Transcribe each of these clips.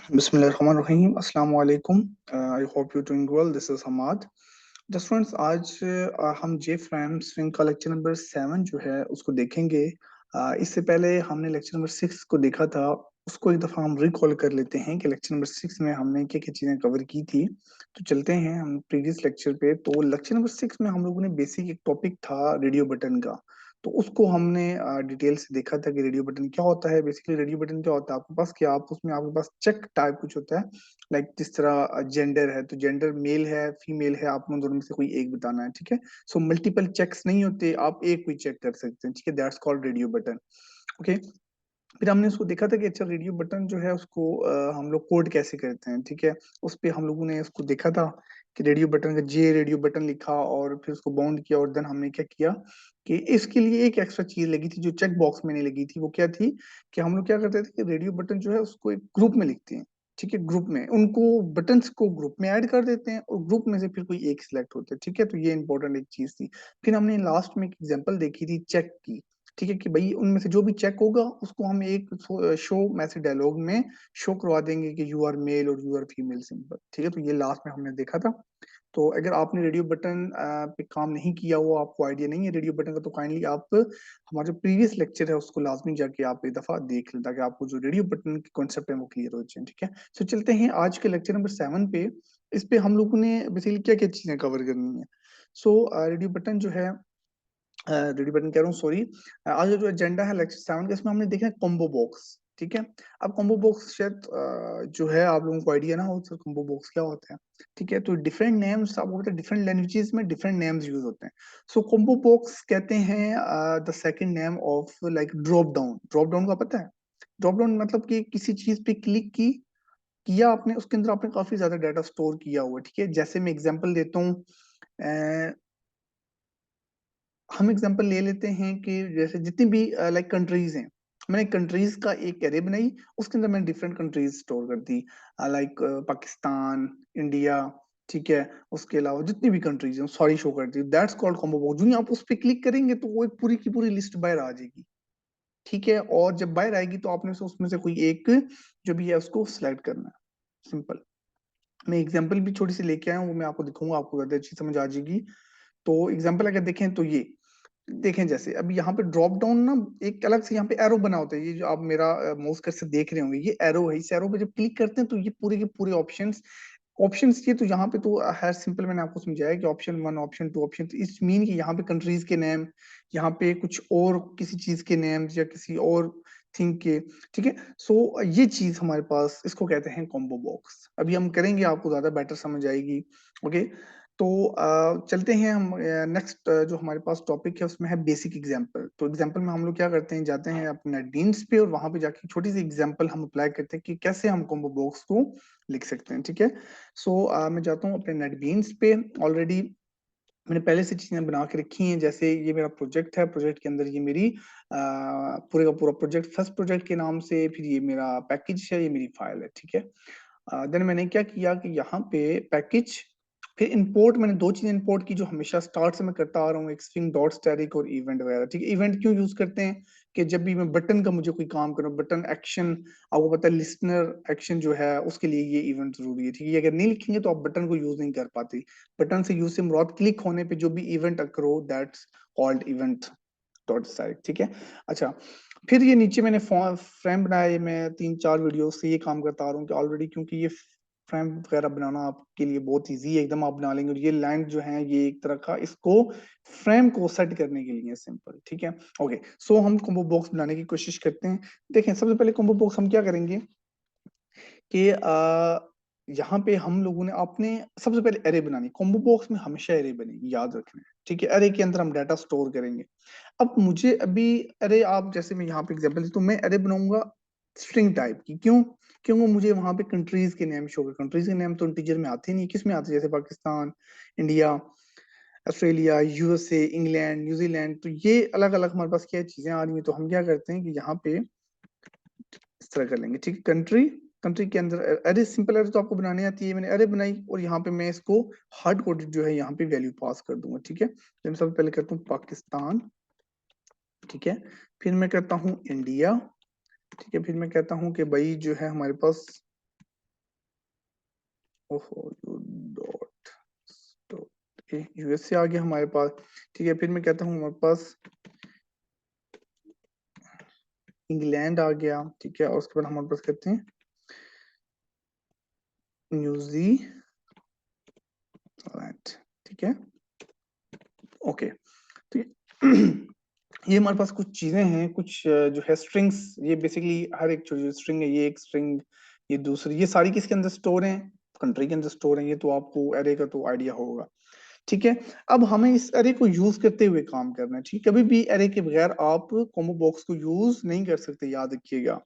बिस्मिल्लाहिर्रहमानिर्रहीम अस्सलाम वालेकुम। I hope you doing well. This is Hamad. Just friends, आज हम जे फ्रेम स्विंग का लेक्चर नंबर 7 जो है उसको देखेंगे। इससे पहले हमने लेक्चर नंबर 6 को देखा था। उसको एक दफा हम रिकॉल कर लेते हैं कि लेक्चर नंबर 6 में हमने क्या क्या चीजें कवर की थी। तो चलते हैं हम प्रीवियस लेक्चर पे। तो लेक्चर नंबर 6 में हम लोगों ने बेसिक एक टॉपिक था रेडियो बटन का। तो उसको हमने डिटेल से देखा था कि रेडियो बटन क्या होता है। बेसिकली रेडियो बटन क्या होता है आपके पास, कि आप उसमें आपके पास चेक टाइप कुछ होता है। लाइक जिस तरह जेंडर है तो जेंडर मेल है फीमेल है, आप उन दोनों में से कोई एक बताना है, ठीक है। सो मल्टीपल चेक्स नहीं होते, आप एक कोई चेक कर सकते हैं, ठीक है। That's called radio button. Okay. फिर हमने उसको देखा था कि अच्छा रेडियो बटन जो है उसको हम लोग कोड कैसे करते हैं, ठीक है। उस पे हम लोगों ने उसको देखा था कि रेडियो बटन का जे रेडियो बटन लिखा और फिर उसको बाउंड किया, और देन हमने क्या किया कि इसके लिए एक एक्स्ट्रा चीज लगी थी जो चेक बॉक्स में नहीं लगी थी। वो क्या थी कि हम लोग क्या करते थे कि रेडियो बटन जो है उसको एक ग्रुप में लिखते हैं, ठीक है। ग्रुप में उनको बटन्स को ग्रुप में ऐड कर देते हैं और ग्रुप में से फिर कोई एक सिलेक्ट होता है, ठीक है। तो ये इंपॉर्टेंट एक चीज थी। फिर हमने लास्ट में एक एग्जांपल देखी थी चेक की, ठीक है, कि भाई उनमें से जो भी चेक होगा उसको हम एक शो मैसेज डायलॉग में शो करवा देंगे कि यू आर मेल और यू आर फीमेल, सिंपल, ठीक है। तो ये लास्ट में हमने देखा था। तो अगर आपने रेडियो बटन पे काम नहीं किया हुआ, आपको आइडिया नहीं है रेडियो बटन का, तो काइंडली आप हमारा जो प्रीवियस लेक्चर है उसको लाजमी जाके आप एक दफा देख लें, ताकि आपको जो रेडियो बटन की कॉन्सेप्ट है वो क्लियर हो जाए, ठीक है। सो चलते हैं आज के लेक्चर नंबर 7 पे। इस पे हम लोगों ने बेसिकली क्या क्या चीजें कवर करनी है। सो रेडियो बटन जो है, रेडी बटन कह रहा हूँ, सॉरी। आज जो एजेंडा है लेक्चर 7 का, इसमें हमने देखा है कॉम्बो बॉक्स, ठीक है। अब कॉम्बो बॉक्स शायद जो है आप लोगों को आइडिया ना हो सर कॉम्बो बॉक्स क्या होता है, ठीक है। तो डिफरेंट नेम्स आपको पता है, डिफरेंट लैंग्वेजेस में डिफरेंट नेम्स यूज होते हैं। सो कॉम्बो बॉक्स कहते हैं the second name of like drop down. Drop down का पता है? ड्रॉप डाउन मतलब कि किसी चीज पे क्लिक की किया आपने, उसके अंदर आपने काफी ज्यादा डाटा स्टोर किया हुआ है, ठीक है। जैसे मैं एग्जांपल देता हूँ, हम एग्जांपल ले लेते हैं कि जैसे जितनी भी लाइक कंट्रीज हैं, मैंने कंट्रीज का एक एरे बनाई, उसके अंदर मैंने डिफरेंट कंट्रीज स्टोर कर दी, लाइक पाकिस्तान, इंडिया, ठीक है। उसके अलावा जितनी भी कंट्रीज हैं सारी शो कर दी। That's called combo box. जो ही आप उस पर क्लिक करेंगे तो वो एक पूरी की पूरी लिस्ट बाहर आ जाएगी, ठीक है। और जब बाहर आएगी तो आपने से उसमें से कोई एक जो भी है उसको सिलेक्ट करना है, सिंपल। मैं एग्जांपल भी छोटी सी लेके आया हूँ, वो मैं आपको दिखाऊंगा, आपको ज्यादा अच्छी समझ आ जाएगी। तो एग्जांपल अगर देखें तो ये देखें, जैसे अभी यहाँ पे ड्रॉप डाउन ना एक अलग से यहाँ पे एरो बना होता है। ये जो आप मेरा माउस कर से देख रहे होंगे, ये एरो है। इस एरो पे जब क्लिक करते हैं तो ये पूरे के पूरे ऑप्शंस ऑप्शंस ये तो यहाँ पे तो है सिंपल। मैंने आपको समझाया कि ऑप्शन 1, ऑप्शन 2, ऑप्शन 3, इस मीन कि यहाँ पे कंट्रीज के नेम, यहाँ पे कुछ और किसी चीज के नेम या किसी और थिंग के, ठीक है। सो ये चीज हमारे पास, इसको कहते हैं कॉम्बो बॉक्स। अभी हम करेंगे, आपको ज्यादा बेटर समझ आएगी। ओके। तो चलते हैं हम नेक्स्ट जो हमारे पास टॉपिक है उसमें है बेसिक एग्जांपल। तो एग्जांपल में हम लोग क्या करते हैं, जाते हैं अपने डीन्स पे और वहां पे जाके छोटी सी एग्जांपल हम अप्लाई करते हैं कि कैसे हम कॉम्बो बॉक्स को लिख सकते हैं, ठीक है। सो मैं जाता हूँ अपने नेटबीन्स पे। ऑलरेडी मैंने पहले से चीजें बना के रखी हैं। जैसे ये मेरा प्रोजेक्ट है, प्रोजेक्ट के अंदर ये मेरी पूरे का पूरा प्रोजेक्ट, फर्स्ट प्रोजेक्ट के नाम से, फिर ये मेरा पैकेज है, ये मेरी फाइल है, ठीक है। देन मैंने क्या किया कि यहाँ पे पैकेज, फिर इंपोर्ट, मैंने दो चीजें इंपोर्ट की जो हमेशा स्टार्ट से मैं करता आ रहा हूँ, एक स्ट्रिंग डॉट स्टैटिक और इवेंट वगैरह, ठीक है। इवेंट क्यों यूज करते हैं कि जब भी मैं बटन का मुझे कोई काम करूँ, बटन एक्शन, आपको पता है लिसनर एक्शन जो है उसके लिए ये इवेंट जरूरी है, ठीक है। ये अगर नहीं लिखेंगे तो आप बटन को यूज नहीं कर पाते। बटन से यूज से मुराद क्लिक होने पे जो भी इवेंट अकर हो, that's called event dot static, ठीक है। अच्छा, फिर ये नीचे मैंने फ्रेम बनाया। ये मैं 3-4 वीडियो से ये काम करता आ रहा हूँ कि ऑलरेडी, क्योंकि ये फ्रेम वगैरह बनाना आपके लिए बहुत इजी है, एकदम आप बना लेंगे। और ये लाइन जो है ये एक तरह का इसको फ्रेम को सेट करने के लिए सिंपल, ठीक है। ओके। सो हम कॉम्बो बॉक्स बनाने की कोशिश करते हैं। देखें, सबसे पहले कॉम्बो बॉक्स हम क्या करेंगे कि यहाँ पे हम लोगों ने अपने सबसे पहले एरे बनानी। कॉम्बो बॉक्स में हमेशा एरे बनेगी, याद रखना है, ठीक है। एरे के अंदर हम डाटा स्टोर करेंगे। अब मुझे अभी अरे आप जैसे मैं यहाँ पे एग्जांपल तो मैं अरे बनाऊंगा स्ट्रिंग टाइप की। क्यों? क्योंकि मुझे वहां पे कंट्रीज के नेम शो कर, कंट्रीज के नेम तो इंटीजर में आते नहीं, किस में आते हैं? जैसे Pakistan, India, Australia, USA, England, New Zealand. तो ये अलग अलग हमारे पास क्या चीजें आ रही हैं। तो हम क्या करते हैं कि यहाँ पे इस तरह कर लेंगे, ठीक है। कंट्री, कंट्री के अंदर अरे सिंपल अरे तो आपको बनाने आती है, मैंने अरे बनाई और यहाँ पे मैं इसको हार्ड कोडेड जो है यहाँ पे वैल्यू पास कर दूंगा, ठीक है। तो मैं सबसे पहले करता हूँ पाकिस्तान, ठीक है। फिर मैं कहता हूँ इंडिया, ठीक है। फिर मैं कहता हूँ कि भाई जो है हमारे पास ओहो यू डॉट यूएसए आ गया हमारे पास। ठीक है, फिर मैं कहता हूँ हमारे पास इंग्लैंड आ गया। ठीक है, और उसके बाद हमारे पास कहते हैं न्यूजीलैंड। ठीक है, ओके। तो ये हमारे पास कुछ चीजें हैं, कुछ जो है स्ट्रिंग्स, ये बेसिकली हर एक जो स्ट्रिंग है, ये एक स्ट्रिंग, ये दूसरी, ये सारी किसके अंदर स्टोर हैं? कंट्री के अंदर स्टोर हैं। ये तो आपको एरे का तो आइडिया होगा। ठीक है, अब हमें इस एरे को यूज करते हुए काम करना है। ठीक है, कभी भी एरे के बगैर आप कॉम्बो बॉक्स को यूज नहीं कर सकते, याद रखिएगा।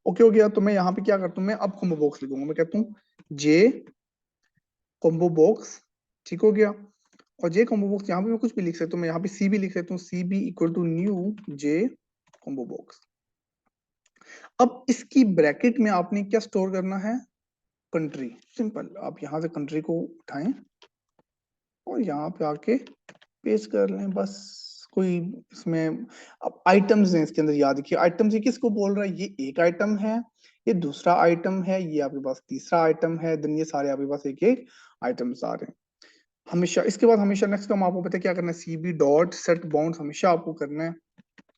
ओके हो गया, तो मैं यहाँ पे क्या करता हूँ, मैं अब कॉम्बो बॉक्स लिखूंगा। मैं कहता हूँ जे कॉम्बो बॉक्स। ठीक हो गया, और जे कॉम्बो बॉक्स यहाँ पे मैं कुछ भी लिख सकता हूँ। मैं यहाँ पे सी भी लिख सकता हूँ, C B equal to new J combo box. अब इसकी ब्रैकेट में आपने क्या स्टोर करना है? कंट्री। सिंपल, आप यहाँ से कंट्री को उठाएं और यहाँ पे आके पेस्ट कर लें बस। कोई इसमें अब आइटम्स हैं इसके अंदर, याद रखिए आइटम्स ये किसको बोल रहा है? ये एक आइटम है, ये दूसरा आइटम है, ये आपके पास तीसरा आइटम है, देन ये सारे आपके पास एक एक आइटम्स आ रहे हैं। हमेशा इसके बाद हमेशा नेक्स्ट काम आपको पता है क्या करना है? सीबी डॉट सेट बाउंड हमेशा आपको करना है।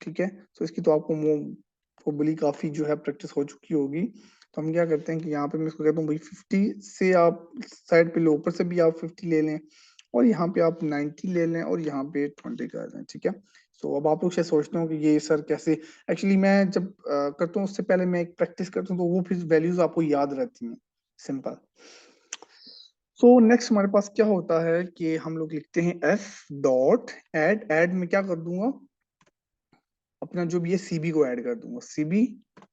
ठीक है, तो इसकी तो आपको प्रोबेबली काफी जो है प्रैक्टिस हो चुकी होगी। तो हम क्या करते हैं कि यहाँ पे मैं इसको कहता हूँ भाई 50 से आप साइड पे लो, ऊपर से भी आप 50 ले लें, और यहाँ पे आप 90 ले लें, और यहाँ पे 20 कर दें। ठीक है, तो अब आप लोग शायद सोचते हो कि ये सर कैसे, एक्चुअली मैं जब करता हूँ उससे पहले मैं एक प्रैक्टिस करता हूँ, तो वो फिर वैल्यूज आपको याद रहती हैं। सिंपल। सो नेक्स्ट हमारे पास क्या होता है कि हम लोग लिखते हैं एफ डॉट एड। एड में क्या कर दूंगा? अपना जो भी है सीबी को ऐड कर दूंगा। सीबी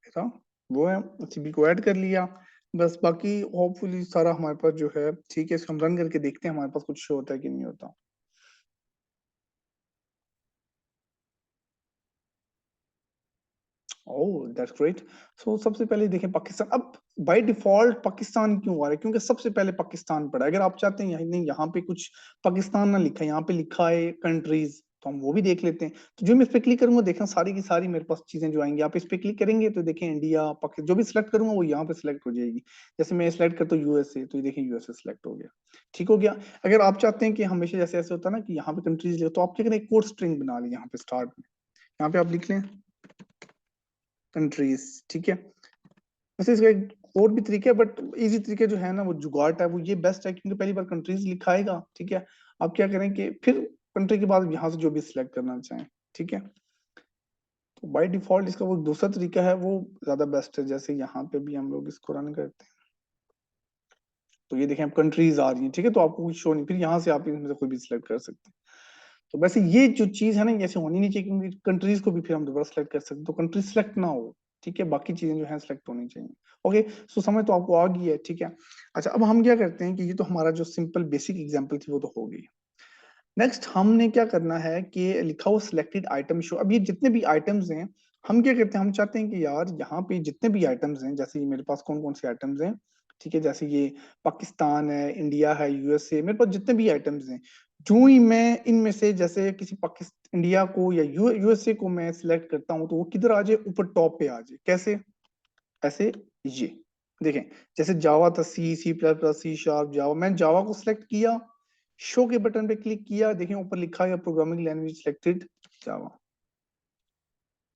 था वो है, सीबी को ऐड कर लिया। बस बाकी होपफुली सारा हमारे पास जो है ठीक है। इसको हम रन करके देखते हैं हमारे पास कुछ शो होता है कि नहीं होता। Oh that's great. सो सबसे पहले देखें पाकिस्तान। अब बाय डिफॉल्ट पाकिस्तान क्यों आ रहा है? क्योंकि सबसे पहले पाकिस्तान पड़ा है। अगर आप चाहते हैं यहाँ नहीं, यहाँ पे कुछ पाकिस्तान ना लिखा है, यहाँ पे लिखा है कंट्रीज, तो हम वो भी देख लेते हैं। तो जो मैं इस पे क्लिक करूंगा, देखना सारी की सारी मेरे पास चीजें जो आएंगी। आप इस पे क्लिक करेंगे तो देखें इंडिया पाकिस्तान, जो भी सिलेक्ट करूंगा वो यहाँ पे सिलेक्ट हो जाएगी। जैसे मैं सिलेक्ट करता हूँ यूएसए, तो ये देखिए यूएसए सिलेक्ट हो गया। ठीक हो गया। अगर आप चाहते हैं कि हमेशा जैसे ऐसे होता है ना कि यहाँ पे कंट्रीज, तो आप क्या करें, कोड स्ट्रिंग बना लें यहाँ पे स्टार्ट में। यहाँ पे आप लिख लें कंट्रीज। ठीक है, वैसे इसका एक और भी तरीका है, बट इजी तरीका जो है ना, वो जुगाड़ है, वो ये बेस्ट है, क्योंकि पहली बार कंट्रीज लिखाएगा। ठीक है, आप क्या करें कि फिर कंट्री के बाद यहाँ से जो भी सिलेक्ट करना चाहें। ठीक है, तो बाय डिफॉल्ट इसका वो दूसरा तरीका है, वो ज्यादा बेस्ट है। जैसे यहाँ पे भी हम लोग इसको रन करते हैं, तो ये देखें अब कंट्रीज आ रही हैं। ठीक है, तो आपको कुछ शो नहीं, फिर यहाँ से आप इनमें से कोई भी सिलेक्ट कर सकते हैं। तो वैसे ये जो चीज है ना, ये ऐसे होनी नहीं चाहिए, क्योंकि कंट्रीज को भी फिर हम दोबारा सेलेक्ट कर सकते हैं, तो कंट्री सेलेक्ट ना हो। ठीक है, बाकी चीजें जो है सेलेक्ट होनी चाहिए। ओके, सो समझ तो आपको आ गई है। ठीक है, अच्छा अब हम क्या करते हैं कि ये तो हमारा जो सिंपल बेसिक एग्जांपल थी वो तो हो गई। नेक्स्ट हमने क्या करना है कि लिखा हुआ सिलेक्टेड आइटम शो। अब ये जितने भी आइटम्स हैं, हम क्या करते हैं, हम चाहते हैं कि यार यहाँ पे जितने भी आइटम्स हैं, जैसे ये मेरे पास कौन कौन से आइटम्स हैं। ठीक है, जैसे ये पाकिस्तान है, इंडिया है, यूएसए, मेरे पास जितने भी आइटम्स हैं, जो ही मैं इनमें से जैसे किसी पाकिस्तान इंडिया को या यूएसए को मैं सिलेक्ट करता हूँ, तो वो किधर आ जाए? ऊपर टॉप पे आ जाए। कैसे? ऐसे, ये देखें, जैसे जावा था, C, C plus plus, C sharp, Java, मैंने जावा को सिलेक्ट किया, शो के बटन पे क्लिक किया, देखें ऊपर लिखा है प्रोग्रामिंग लैंग्वेज सिलेक्टेड जावा।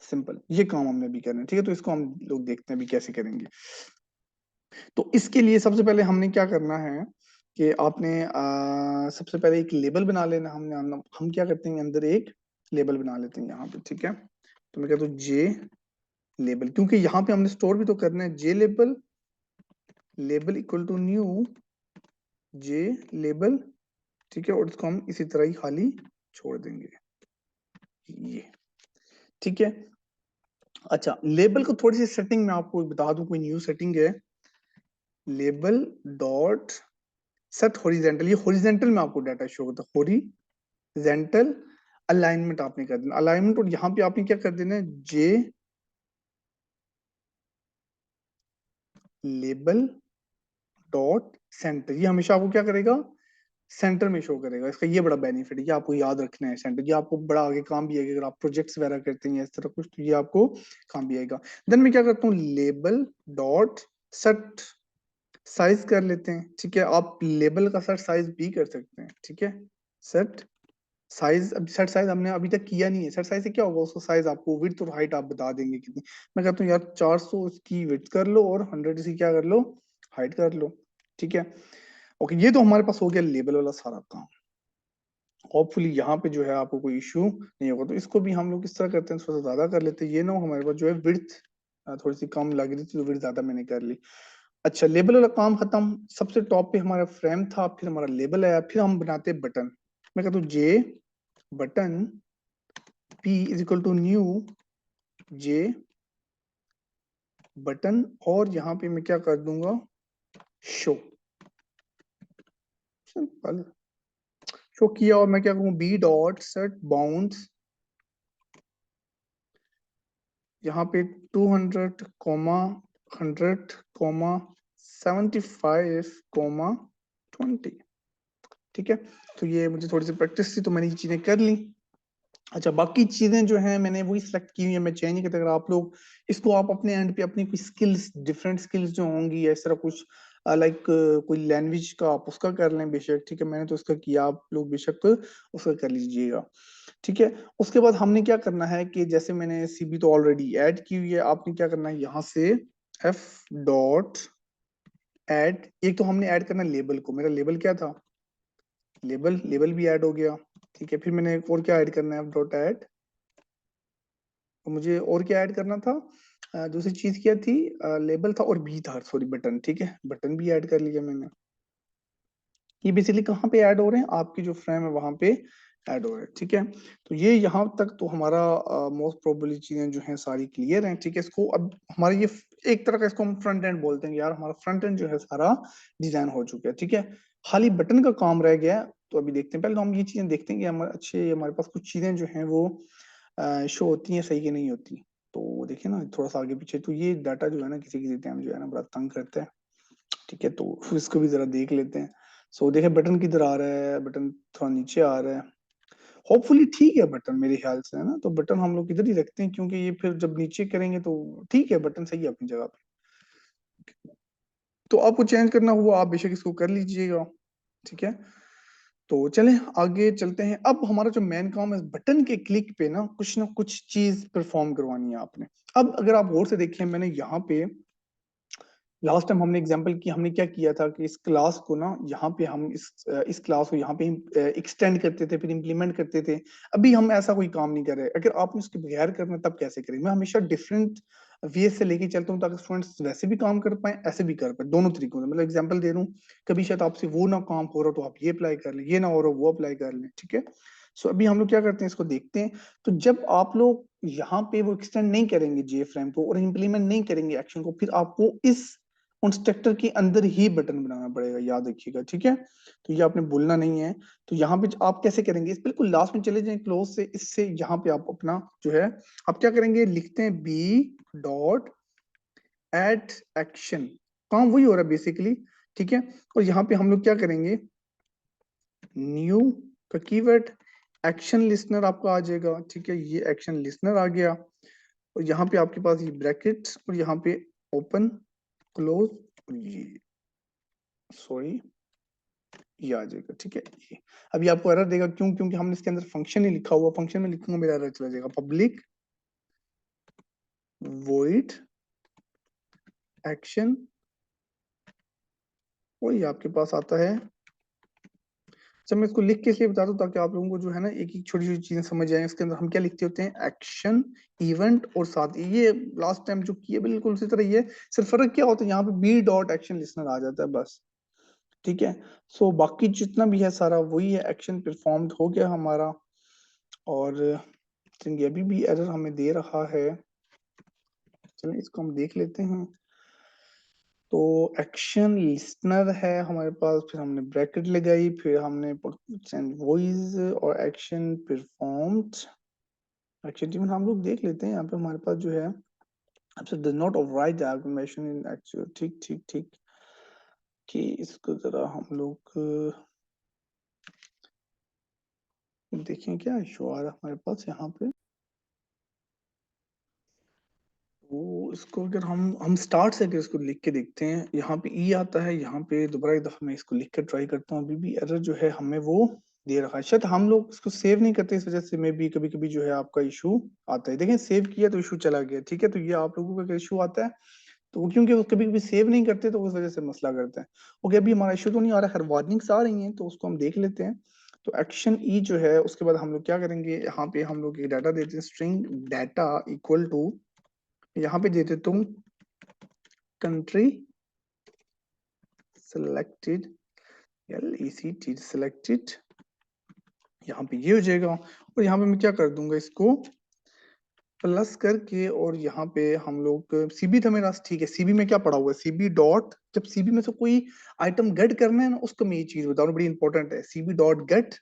सिंपल, ये काम हमने भी करना है। ठीक है, तो इसको हम लोग देखते हैं भी कैसे करेंगे। तो इसके लिए सबसे पहले हमने क्या करना है कि आपने सबसे पहले एक लेबल बना लेना। हम क्या करते हैं, अंदर एक लेबल बना लेते हैं यहाँ पे। ठीक है, तो मैं कहता हूँ जे लेबल, क्योंकि यहाँ पे हमने स्टोर भी तो करना है। J label, label equal to new J label. ठीक है, और इसको हम इसी तरह ही खाली छोड़ देंगे, ये। ठीक है, अच्छा लेबल को थोड़ी सी सेटिंग में आपको बता दूं, कोई न्यू सेटिंग है, लेबल डॉट सेट हॉरिजेंटल। ये हॉरिजेंटल में आपको डाटा शो होता है, हॉरिजेंटल अलाइनमेंट आपने कर देना, अलाइनमेंट, और यहाँ पे आपने क्या कर देना है, जे लेबल डॉट सेंटर। ये हमेशा आपको क्या करेगा, सेंटर में शो करेगा। इसका ये बड़ा बेनिफिट है, ये आपको याद रखना है सेंटर, ये आपको बड़ा आगे काम भी आएगा। अगर आप प्रोजेक्ट्स वगैरह करते हैं इस तरह कुछ, तो ये आपको काम भी आएगा। देन मैं क्या करता हूँ, लेबल डॉट सेट साइज कर लेते हैं, ठीक है। आप लेबल का सेट साइज भी कर सकते हैं, ठीक है। सेट साइज, अब सेट साइज हमने अभी तक किया नहीं है। सेट साइज से क्या होगा, उसको साइज आपको विड्थ और हाइट आप बता देंगे कितनी। मैं कहता हूँ यार 400 इसकी विड्थ कर लो और 100 इसकी क्या कर लो, हाइट कर लो, ठीक है। ओके, ये तो हमारे पास हो गया लेबल वाला सारा काम। होपफुली यहाँ पे जो है आपको कोई इशू नहीं होगा। तो इसको भी हम लोग किस तरह करते हैं, थोड़ा सा ज्यादा कर लेते हैं। ये ना हो हमारे पास जो है विड्थ थोड़ी सी कम लग रही थी, तो विड्थ ज्यादा मैंने कर ली। अच्छा, लेबल वाला काम खत्म। सबसे टॉप पे हमारा फ्रेम था, फिर हमारा लेबल आया, फिर हम बनाते बटन। मैं कहता हूँ J button p is equal to new J button, और यहाँ पे मैं क्या कर दूंगा, शो। सिंपल। शो किया और मैं क्या करूँ, बी डॉट सेट बाउंड्स, यहाँ पे 200 कॉमा 100 कॉमा 75 कॉमा 20, ठीक है। तो ये मुझे थोड़ी सी प्रैक्टिस थी तो मैंने ये चीजें कर ली। अच्छा, बाकी चीजें जो हैं मैंने वही सिलेक्ट की हुई है, मैं चेंज नहीं करता। अगर आप लोग इसको आप अपने एंड पे अपनी कोई स्किल्स, डिफरेंट स्किल्स जो होंगी या इस तरह कुछ लाइक कोई लैंग्वेज का आप उसका कर लें बेशक, ठीक है। मैंने तो उसका किया, आप लोग बेशक उसका कर लीजिएगा, ठीक है। उसके बाद हमने क्या करना है कि जैसे मैंने सीबी तो ऑलरेडी ऐड की हुई है, आपने क्या करना है यहाँ से एफ डॉट ऐड। एक तो हमने ऐड करना लेबल को, मेरा लेबल क्या था, लेबल, लेबल भी ऐड हो गया, ठीक है। फिर मैंने एक और क्या ऐड करना है, एफ डॉट ऐड। मुझे और क्या ऐड करना था, दूसरी चीज क्या थी, लेबल था और बी था, सॉरी बटन, ठीक है। बटन भी ऐड कर लिया मैंने। ये बेसिकली कहाँ पे ऐड हो रहे हैं, आपकी जो फ्रेम है वहां पे ऐड हो रहे हैं, ठीक है। तो ये यहाँ तक तो हमारा मोस्ट प्रोबेबली चीजें जो हैं सारी क्लियर हैं, ठीक है। इसको अब हमारा ये एक तरह का इसको हम फ्रंट एंड बोलते हैं यार, हमारा फ्रंट एंड जो है सारा डिजाइन हो चुका है, ठीक है। खाली बटन का काम रह गया है। तो अभी देखते हैं, पहले तो हम ये चीजें देखते हैं कि हमारे अच्छे, हमारे पास कुछ चीजें जो हैं वो शो होती हैं सही कि नहीं होती। तो देखिए ना थोड़ा सा आगे पीछे, तो ये डाटा जो है ना किसी किसी टाइम जो है ना बड़ा तंग करता है, ठीक है। तो फिर इसको भी जरा देख लेते हैं। सो देखिए बटन किधर आ रहा है, बटन थोड़ा नीचे आ रहा है। होपफुली ठीक है बटन, मेरे ख्याल से है ना, तो बटन हम लोग इधर ही रखते हैं, क्योंकि ये फिर जब नीचे करेंगे तो ठीक है, बटन सही है अपनी जगह पे। तो आपको चेंज करना हुआ आप बेशक इसको कर लीजिएगा, ठीक है। तो चलें आगे चलते हैं। अब हमारा जो मेन काम है, बटन के क्लिक पे ना कुछ चीज परफॉर्म करवानी है आपने। अब अगर आप गौर से देखें, मैंने यहाँ पे लास्ट टाइम हमने एग्जांपल की, हमने क्या किया था कि इस क्लास को ना यहाँ पे हम इस क्लास को यहाँ पे एक्सटेंड करते थे, फिर इंप्लीमेंट करते थे। अभी हम ऐसा कोई काम नहीं कर रहे। अगर आपने उसके बगैर करना तब कैसे करें, मैं हमेशा डिफरेंट वे से लेके चलता हूँ ताकि स्टूडेंट्स वैसे भी काम कर पाए, ऐसे भी कर पाए, दोनों तरीकों से। मतलब एग्जाम्पल दे रहा हूँ, कभी शायद आपसे वो ना काम हो रहा तो आप ये अप्लाई कर लें, ये ना हो रहा वो अप्लाई कर लें, ठीक है। सो अभी हम लोग क्या करते हैं, इसको देखते हैं। तो जब आप लोग यहाँ पे वो एक्सटेंड नहीं करेंगे जे फ्रेम को और इम्प्लीमेंट नहीं करेंगे एक्शन को, फिर आपको इस कंस्ट्रक्टर के अंदर ही बटन बनाना पड़ेगा, याद रखिएगा, ठीक है। तो ये आपने भूलना नहीं है। तो यहाँ पे आप कैसे करेंगे, इस बिल्कुल लास्ट में चले जाएं क्लोज से, इससे यहाँ पे आप अपना जो है आप क्या करेंगे, लिखते हैं बी डॉट एड एक्शन। काम वही हो रहा है बेसिकली, ठीक है। और यहाँ पे हम लोग क्या करेंगे, न्यू का कीवर्ड एक्शन लिस्नर आपका आ जाएगा, ठीक है। ये एक्शन लिस्नर आ गया, और यहाँ पे आपके पास ये ब्रैकेट्स और यहाँ पे ओपन क्लोज, ये सॉरी ये आ जाएगा, ठीक है। ये अभी आपको एरर देगा, क्यों, क्योंकि हमने इसके अंदर फंक्शन ही लिखा हुआ, फंक्शन में लिखूंगा मेरा एरर चला जाएगा, पब्लिक वॉइड एक्शन, वही आपके पास आता है। जब मैं इसको लिख के इसलिए बता दूं ताकि आप लोगों को जो है ना एक एक छोटी छोटी चीजें समझ जाए। इसके अंदर हम क्या लिखते होते हैं, एक्शन इवेंट, और साथ ही ये लास्ट टाइम जो किए बिल्कुल उसी तरह ये, सिर्फ फर्क क्या होता है, यहाँ पे बी डॉट एक्शन लिस्नर आ जाता है बस, ठीक है। सो बाकी जितना भी है सारा वही है, एक्शन परफॉर्म्ड हो गया हमारा। और चलिए अभी भी एरर हमें दे रहा है, चलिए इसको हम देख लेते हैं। तो एक्शन लिसनर है हमारे पास, फिर हमने ब्रैकेट लगाई, फिर हमने वॉइस और एक्शन परफॉर्म्ड। एक्शन इवन हम लोग देख लेते हैं, यहाँ पे हमारे पास जो है अच्छा does not override the argumentation in actual, ठीक ठीक ठीक, कि इसको जरा हम लोग देखें क्या इशू आ रहा है हमारे पास यहाँ पे। तो इसको अगर हम स्टार्ट से अगर इसको लिख के देखते हैं, यहाँ पे ई आता है, यहाँ पे दोबारा एक दफा मैं इसको लिख कर ट्राई करता हूँ। अभी भी एरर जो है हमें वो दे रखा है, शायद हम लोग इसको सेव नहीं करते, इस वजह से में भी कभी कभी जो है आपका इशू आता है। देखें सेव किया तो इशू चला गया, ठीक है। तो ये आप लोगों का इशू आता है, तो वो क्योंकि वो कभी कभी सेव नहीं करते तो उस वजह से मसला करते हैं। ओके, अभी हमारा इशू तो नहीं आ रहा, खैर वार्निंग्स आ रही हैं तो उसको हम देख लेते हैं। तो एक्शन ई जो है उसके बाद हम लोग क्या करेंगे, यहाँ पे हम लोग एक डाटा देते हैं, स्ट्रिंग डाटा इक्वल टू, यहाँ पे देते तुम कंट्री सेलेक्टेड, LECT सेलेक्टेड, यहाँ पे ये हो जाएगा। और यहाँ पे मैं क्या कर दूंगा, इसको प्लस करके, और यहाँ पे हम लोग सीबी था मेरा, ठीक है। सीबी में क्या पड़ा हुआ है, सीबी डॉट, जब सीबी में से कोई आइटम गेट करना है ना, उसको मैं ये चीज बता रहा हूँ, बड़ी इंपॉर्टेंट है, सीबी डॉट गेट,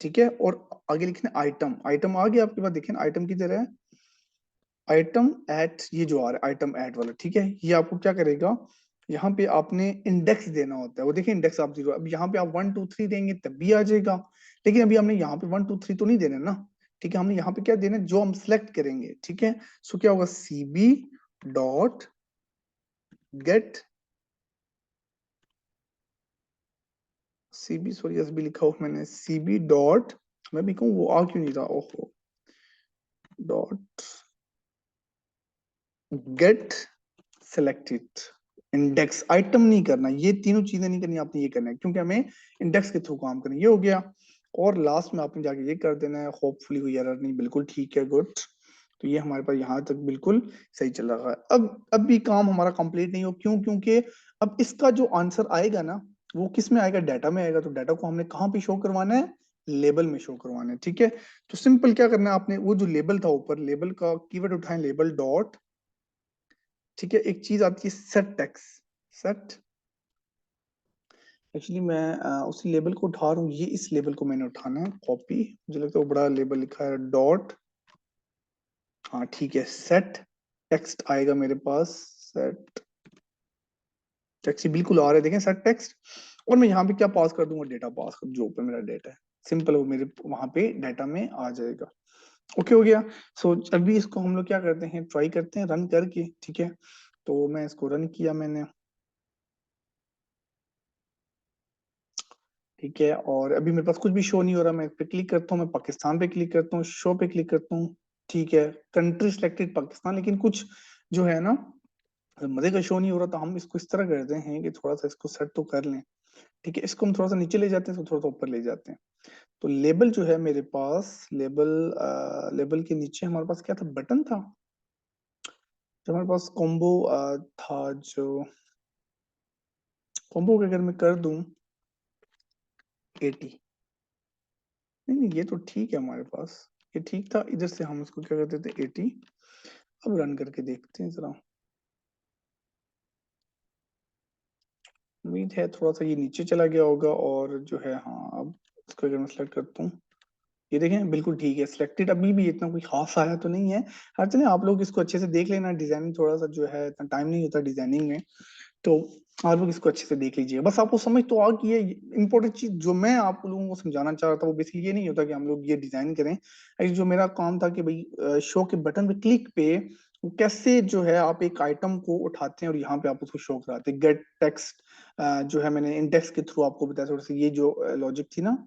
ठीक है। और आगे लिखना आइटम, आइटम आ गया आपके पास, देखिए आइटम किधर है, आइटम एट, ये जो आ रहा है आइटम एट वाला, ठीक है। ये आपको क्या करेगा, यहाँ पे आपने इंडेक्स देना होता है, वो देखिए इंडेक्स आप 0, अब यहाँ पे आप 1 2 3 देंगे तब भी आ जाएगा, लेकिन अभी हमने यहाँ पे 1 2 3 तो नहीं देना ना, ठीक है। हमने यहाँ पे क्या देना है, जो हम सिलेक्ट करेंगे, ठीक है। सो क्या होगा, CB dot gate, CB, sorry SB लिखा हुआ मैंने, सीबी डॉट, मैं भी कहूँ वो आ क्यों नहीं रहा, ओहो, dot get selected, index, item नहीं करना, ये तीनों चीजें नहीं करनी, आपने ये करना है क्योंकि हमें इंडेक्स के थ्रू काम करना है, ये हो गया। और लास्ट में आपने जाके ये कर देना है, होपफुली कोई एरर नहीं, बिल्कुल ठीक है, गुड। तो ये हमारे पास यहाँ तक बिल्कुल सही चल रहा है। अब भी काम हमारा कंप्लीट नहीं हो, क्यों, क्योंकि अब इसका जो आंसर आएगा ना, वो किस में आएगा, डाटा में आएगा। तो डाटा को हमने कहाँ पे शो करवाना है, लेबल में शो करवाना है, ठीक है। तो सिंपल क्या करना है आपने, वो जो लेबल था ऊपर, लेबल का कीवर्ड उठाएं, लेबल डॉट, ठीक है। एक चीज आती है सेट टेक्स्ट, सेट, एक्चुअली मैं उसी लेबल को उठा रहा हूँ, ये इस लेबल को मैंने उठाना है, कॉपी, मुझे लगता है वो बड़ा लेबल लिखा है, डॉट, हाँ ठीक है, सेट टेक्स्ट आएगा मेरे पास, सेट टेक्स्ट ही बिल्कुल आ रहा है, देखें सेट टेक्स्ट। और मैं यहाँ पे क्या पास कर दूंगा, डेटा पास कर, जो ऊपर मेरा डेटा है, सिंपल, वो मेरे वहां पे डाटा में आ जाएगा। ओके हो गया। सो अभी इसको हम लोग क्या करते हैं, ट्राई करते हैं रन करके, ठीक है। तो मैं इसको रन किया मैंने, ठीक है। और अभी मेरे पास कुछ भी शो नहीं हो रहा, मैं इस पे क्लिक करता हूँ, मैं पाकिस्तान पे क्लिक करता हूँ, शो पे क्लिक करता हूँ, ठीक है। कंट्री सिलेक्टेड पाकिस्तान, लेकिन कुछ जो है ना मजे का शो नहीं हो रहा, तो हम इसको इस तरह करते हैं कि थोड़ा सा इसको सेट तो कर लें, ठीक है। इसको हम थोड़ा सा नीचे ले जाते हैं, इसको थोड़ा सा ऊपर ले जाते हैं। तो लेबल जो है मेरे पास, लेबल, लेबल के नीचे हमारे पास क्या था, बटन था, जो हमारे पास कॉम्बो था, जो कॉम्बो अगर मैं कर दूं 80, नहीं नहीं ये तो ठीक है हमारे पास, ये ठीक था, इधर से हम इसको क्या करते थे 80। अब रन करके देखते हैं जरा, उम्मीद है थोड़ा सा ये नीचे चला गया होगा, और जो है हाँ, अब इसको अगर मैं सेलेक्ट करता हूँ, ये देखें बिल्कुल ठीक है सिलेक्टेड, अभी भी इतना कोई खास आया तो नहीं है। हर चलिए आप लोग इसको अच्छे से देख लेना, डिजाइनिंग थोड़ा सा जो है इतना टाइम नहीं होता डिजाइनिंग में, तो आप लोग इसको अच्छे से देख लीजिए, बस आपको समझ तो आ गई है। इंपॉर्टेंट चीज जो मैं आप लोगों को समझाना चाह रहा था, वो बेसिकली ये नहीं होता कि हम लोग ये डिजाइन करें, जो मेरा काम था कि भाई शो के बटन पे क्लिक पे वो कैसे जो है आप एक आइटम को उठाते हैं और यहाँ पे आप उसको शो कराते हैं, गेट टेक्स्ट, जो है मैंने इंडेक्स के थ्रू आपको बताया, थोड़ा सा ये जो लॉजिक थी ना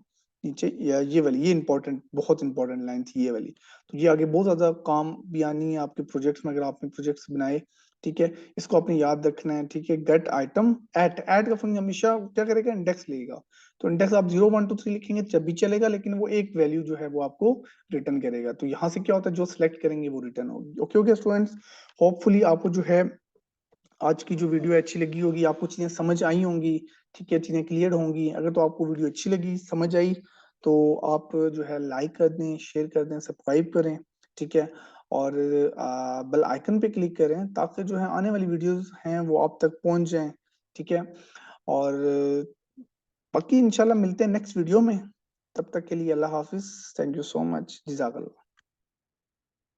नीचे, या ये वाली, ये इंपॉर्टेंट, बहुत इंपॉर्टेंट लाइन थी ये वाली। तो ये आगे बहुत ज्यादा काम भी आनी है आपके प्रोजेक्ट्स में, अगर आपने प्रोजेक्ट्स बनाए, ठीक है। इसको आपने याद रखना है, ठीक है। गेट आइटम एट, एट का फंक्शन हमेशा क्या करेगा, इंडेक्स लेगा। तो इंडेक्स आप 0 1 2 3 लिखेंगे जब भी चलेगा, लेकिन वो एक वैल्यू जो है वो आपको रिटर्न करेगा। तो यहाँ से क्या होता है, जो सिलेक्ट करेंगे वो रिटर्न होगी। ओके ओके स्टूडेंट्स, होपफुली आपको जो है आज की जो वीडियो अच्छी लगी होगी, आपको चीजें समझ आई होंगी, ठीक है, चीजें क्लियर होंगी। अगर तो आपको वीडियो अच्छी लगी, समझ आई, तो आप जो है लाइक कर दें, शेयर कर दें, सब्सक्राइब करें, ठीक है। और बेल आइकन पे क्लिक करें, ताकि जो है आने वाली वीडियोस हैं वो आप तक पहुंच जाएं, ठीक है। और बाकी इंशाल्लाह मिलते हैं नेक्स्ट वीडियो में, तब तक के लिए अल्लाह हाफिज, थैंक यू सो मच, जज़ाकल्लाह।